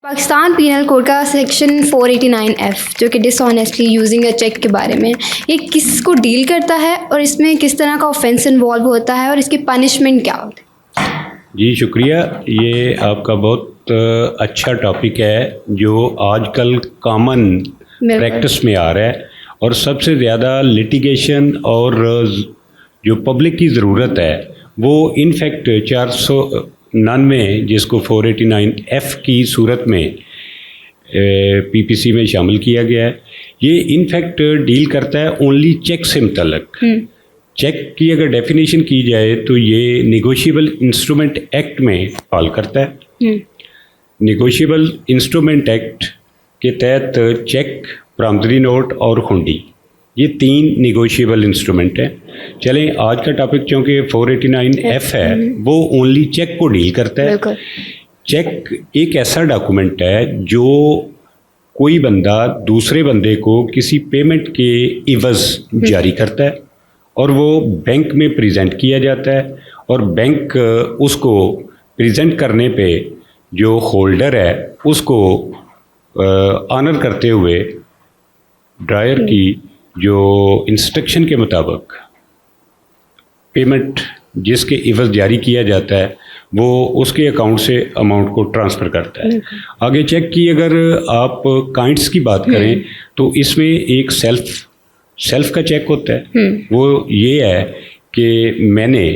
Pakistan penal code का section 489F जो कि डिसऑनेस्टली यूजिंग अ चेक के बारे में, ये किसको डील करता है और इसमें किस तरह का ऑफेंस इन्वॉल्व होता है और इसकी पनिशमेंट क्या होती है? जी शुक्रिया। ये आपका बहुत अच्छा टॉपिक है जो आजकल कॉमन प्रैक्टिस में आ रहा है और सबसे ज़्यादा लिटिगेशन और जो पब्लिक की ज़रूरत है वो इनफैक्ट 499 जिसको 489F की सूरत में पीपीसी में शामिल किया गया है। ये इनफैक्ट डील करता है ओनली चेक से मुतल्लक। चेक की अगर डेफिनेशन की जाए तो ये निगोशिएबल इंस्ट्रूमेंट एक्ट में फॉल करता है। निगोशिएबल इंस्ट्रूमेंट एक्ट के तहत चेक, प्रामदरी नोट और हुंडी, ये 3 निगोशिएबल इंस्ट्रूमेंट हैं। चलें, आज का टॉपिक चूँकि 489F है वो ओनली चेक को डील करता है। चेक एक ऐसा डॉक्यूमेंट है जो कोई बंदा दूसरे बंदे को किसी पेमेंट के इवज़ जारी करता है और वो बैंक में प्रेजेंट किया जाता है और बैंक उसको प्रेजेंट करने पे जो होल्डर है उसको ऑनर करते हुए ड्रायर की जो इंस्ट्रक्शन के मुताबिक पेमेंट जिसके इवज़ जारी किया जाता है वो उसके अकाउंट से अमाउंट को ट्रांसफ़र करता है। आगे चेक की अगर आप काइंड्स की बात करें तो इसमें एक सेल्फ का चेक होता है। वो ये है कि मैंने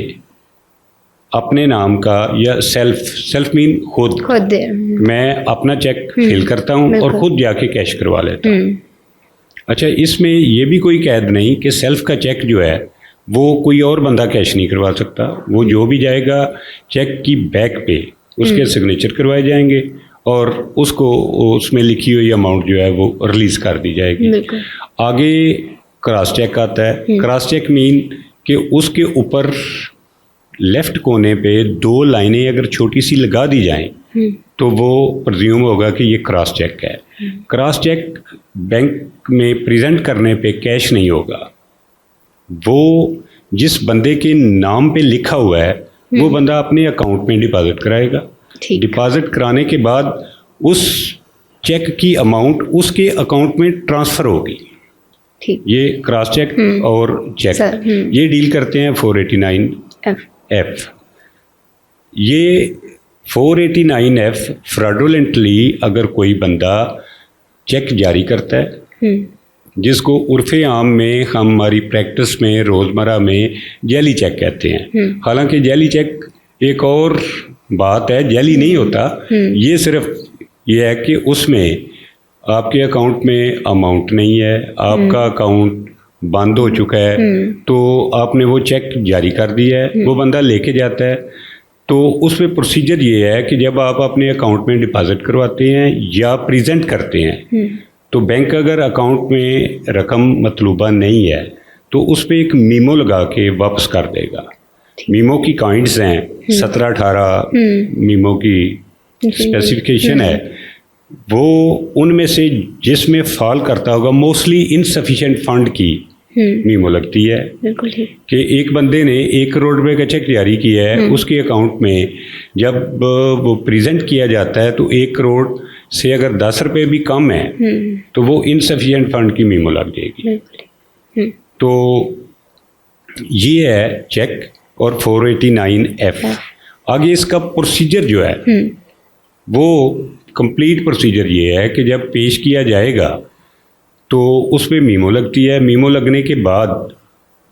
अपने नाम का या सेल्फ मीन खुद मैं अपना चेक फिल करता हूँ और खुद जाके कैश करवा लेता हूँ। अच्छा, इसमें ये भी कोई कैद नहीं कि सेल्फ का चेक जो है वो कोई और बंदा कैश नहीं करवा सकता। वो जो भी जाएगा चेक की बैक पे उसके सिग्नेचर करवाए जाएंगे और उसको उसमें लिखी हुई अमाउंट जो है वो रिलीज़ कर दी जाएगी। आगे क्रॉस चेक आता है। क्रॉस चेक मीन कि उसके ऊपर लेफ़्ट कोने पे 2 लाइनें अगर छोटी सी लगा दी जाएं तो वो प्रज्यूम होगा कि ये क्रॉस चेक है। क्रॉस चेक बैंक में प्रेजेंट करने पे कैश नहीं होगा। वो जिस बंदे के नाम पे लिखा हुआ है वो बंदा अपने अकाउंट में डिपॉजिट कराएगा। डिपॉजिट कराने के बाद उस चेक की अमाउंट उसके अकाउंट में ट्रांसफ़र होगी। ये क्रॉस चेक और चेक ये डील करते हैं 489F। ये 489F फ्रॉडुलेंटली अगर कोई बंदा चेक जारी करता है जिसको उर्फ़े आम में हमारी प्रैक्टिस में रोज़मर्रा में जैली चेक कहते हैं। हालांकि जैली चेक एक और बात है, जैली नहीं होता। ये सिर्फ ये है कि उसमें आपके अकाउंट में अमाउंट नहीं है, आपका अकाउंट बंद हो चुका है, तो आपने वो चेक जारी कर दिया है, वो बंदा लेके जाता है। तो उसमें प्रोसीजर ये है कि जब आप अपने अकाउंट में डिपॉजिट करवाते हैं या प्रेजेंट करते हैं तो बैंक अगर अकाउंट में रकम मतलूबा नहीं है तो उस पर एक मीमो लगा के वापस कर देगा। मीमो की काइंड्स हैं 17-18 मीमो की स्पेसिफिकेशन है। वो उनमें से जिसमें फॉल करता होगा मोस्टली इनसफिशिएंट फंड की मीमो लगती है कि एक बंदे ने 1 करोड़ रुपए का चेक जारी किया है, उसके अकाउंट में जब वो प्रेजेंट किया जाता है तो 1 करोड़ से अगर 10 रुपए भी कम है तो वो इनसफिशिएंट फंड की मीमो लग जाएगी। तो ये है चेक और 489F। आगे इसका प्रोसीजर जो है वो कंप्लीट प्रोसीजर ये है कि जब पेश किया जाएगा तो उस पर मीमो लगती है। मीमो लगने के बाद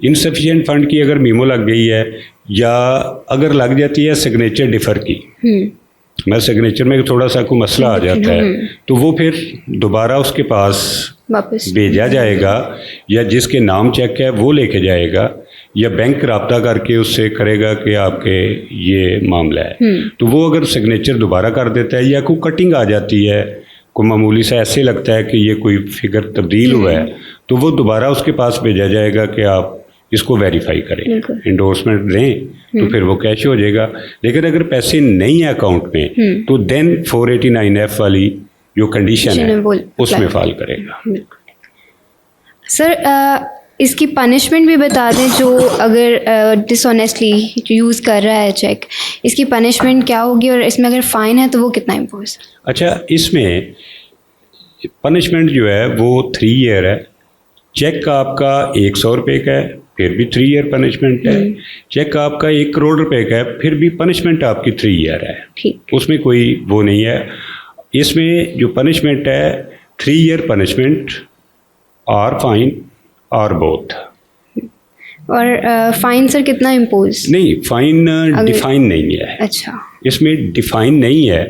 इनसफिशिएंट फंड की अगर मीमो लग गई है या अगर लग जाती है सिग्नेचर डिफ़र की, मैं सिग्नेचर में थोड़ा सा कोई मसला आ जाता है तो वो फिर दोबारा उसके पास वापस भेजा जाएगा या जिसके नाम चेक है वो लेके जाएगा या बैंक रब्ता करके उससे करेगा कि आपके ये मामला है। तो वो अगर सिग्नेचर दोबारा कर देता है या कोई कटिंग आ जाती है, कोई मामूली सा ऐसे लगता है कि ये कोई फिगर तब्दील हुआ है तो वो दोबारा उसके पास भेजा जाएगा कि आप इसको वेरीफाई करें, इंडोर्समेंट दें, तो फिर वो कैश हो जाएगा। लेकिन अगर पैसे नहीं है अकाउंट में तो देन 489F वाली जो कंडीशन है उसमें फॉल करेगा। सर इसकी पनिशमेंट भी बता दें, जो अगर डिसऑनेस्टली यूज़ कर रहा है चेक, इसकी पनिशमेंट क्या होगी, और इसमें अगर फ़ाइन है तो वो कितना इम्पोज? अच्छा, इसमें पनिशमेंट जो है वो 3 ईयर है। चेक आपका 100 रुपये का है, फिर भी 3 ईयर पनिशमेंट है। चेक आपका 1 करोड़ रुपए का है, फिर भी पनिशमेंट आपकी 3 ईयर है। ठीक। उसमें कोई वो नहीं है। इसमें जो पनिशमेंट है 3 ईयर पनिशमेंट और फाइन और बोथ। और फ़ाइन सर कितना इम्पोज? नहीं, फाइन डिफाइन नहीं है। अच्छा। इसमें डिफाइन नहीं है,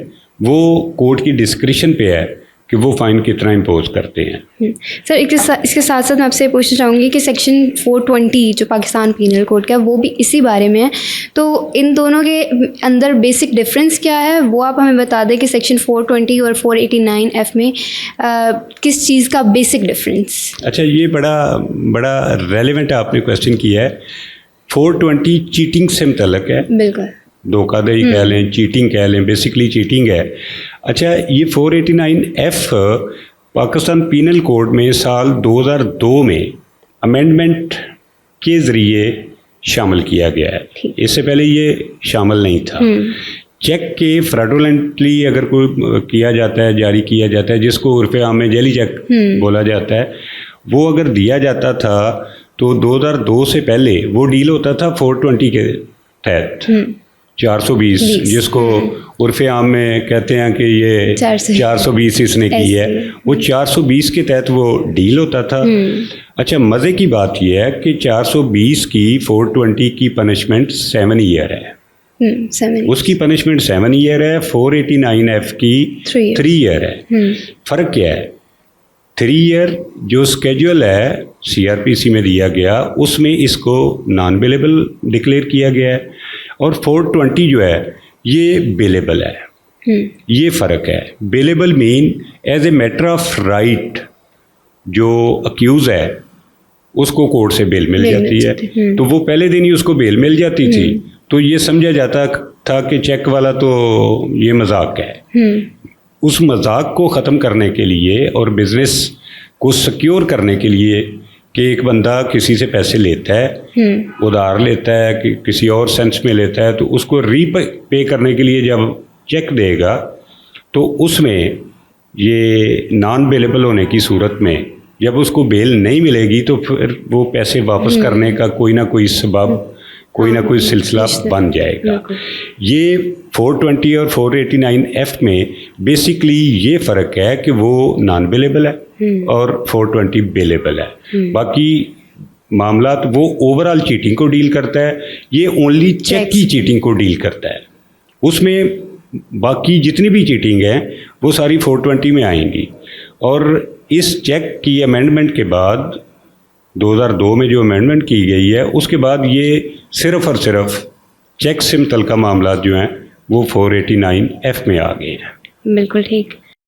वो कोर्ट की डिस्क्रिशन पे है कि वो फ़ाइन कितना इम्पोज करते हैं। सर इसके साथ साथ मैं आपसे पूछना चाहूँगी कि सेक्शन 420 जो पाकिस्तान पीनल कोड का है वो भी इसी बारे में है, तो इन दोनों के अंदर बेसिक डिफरेंस क्या है वो आप हमें बता दें कि सेक्शन 420 और 489F में किस चीज़ का बेसिक डिफरेंस? अच्छा, ये बड़ा रेलिवेंट आपने क्वेश्चन किया है। 420 चीटिंग से मुतल्लक है। बिल्कुल। धोखाधड़ी कह लें, चीटिंग कह लें, बेसिकली चीटिंग है। अच्छा, ये 489F पाकिस्तान पीनल कोड में साल 2002 में अमेंडमेंट के ज़रिए शामिल किया गया है। इससे पहले ये शामिल नहीं था। चेक के फ्रॉडुलेंटली अगर कोई किया जाता है, जारी किया जाता है, जिसको उर्फ़े आम में जेली चेक बोला जाता है, वो अगर दिया जाता था तो 2002 से पहले वो डील होता था 420 के तहत। 420 जिसको उर्फ़े आम में कहते हैं कि ये 420 इसने की है, वो 420 के तहत वो डील होता था। अच्छा, मज़े की बात यह है कि 420 की 420 की पनिशमेंट 7 ईयर है। उसकी पनिशमेंट 7 ईयर है, 489F की 3 ईयर है। फ़र्क क्या है? 3 ईयर जो स्केड्यूल है CRPC में दिया गया, उसमें इसको नॉन बेलेबल डिक्लेयर किया गया है, और 420 जो है ये बेलेबल है। ये फ़र्क है। Bailable mean as a matter of right जो अक्यूज़ है उसको कोर्ट से बेल मिल जाती है। तो वो पहले दिन ही उसको बेल मिल जाती थी, तो ये समझा जाता था कि चेक वाला तो ये मजाक है। उस मजाक को ख़त्म करने के लिए और बिज़नेस को सिक्योर करने के लिए कि एक बंदा किसी से पैसे लेता है, उधार लेता है, कि किसी और सेंस में लेता है, तो उसको रीपे करने के लिए जब चेक देगा तो उसमें ये नॉन बेलेबल होने की सूरत में जब उसको बेल नहीं मिलेगी तो फिर वो पैसे वापस करने का कोई ना कोई सबब, कोई ना कोई सिलसिला बन जाएगा। ये 420 और 489F में बेसिकली ये फ़र्क है कि वो नॉन बेलेबल है और 420 बेलेबल है। बाकी मामला तो वो ओवरऑल चीटिंग को डील करता है, ये ओनली चेक की चीटिंग को डील करता है। उसमें बाकी जितनी भी चीटिंग है वो सारी 420 में आएंगी। और इस चेक की अमेंडमेंट के बाद 2002 में जो अमेंडमेंट की गई है, उसके बाद ये सिर्फ़ और सिर्फ चेक से मुतल्लिक़ मामला जो हैं वो 489F में आ गए हैं। बिल्कुल ठीक।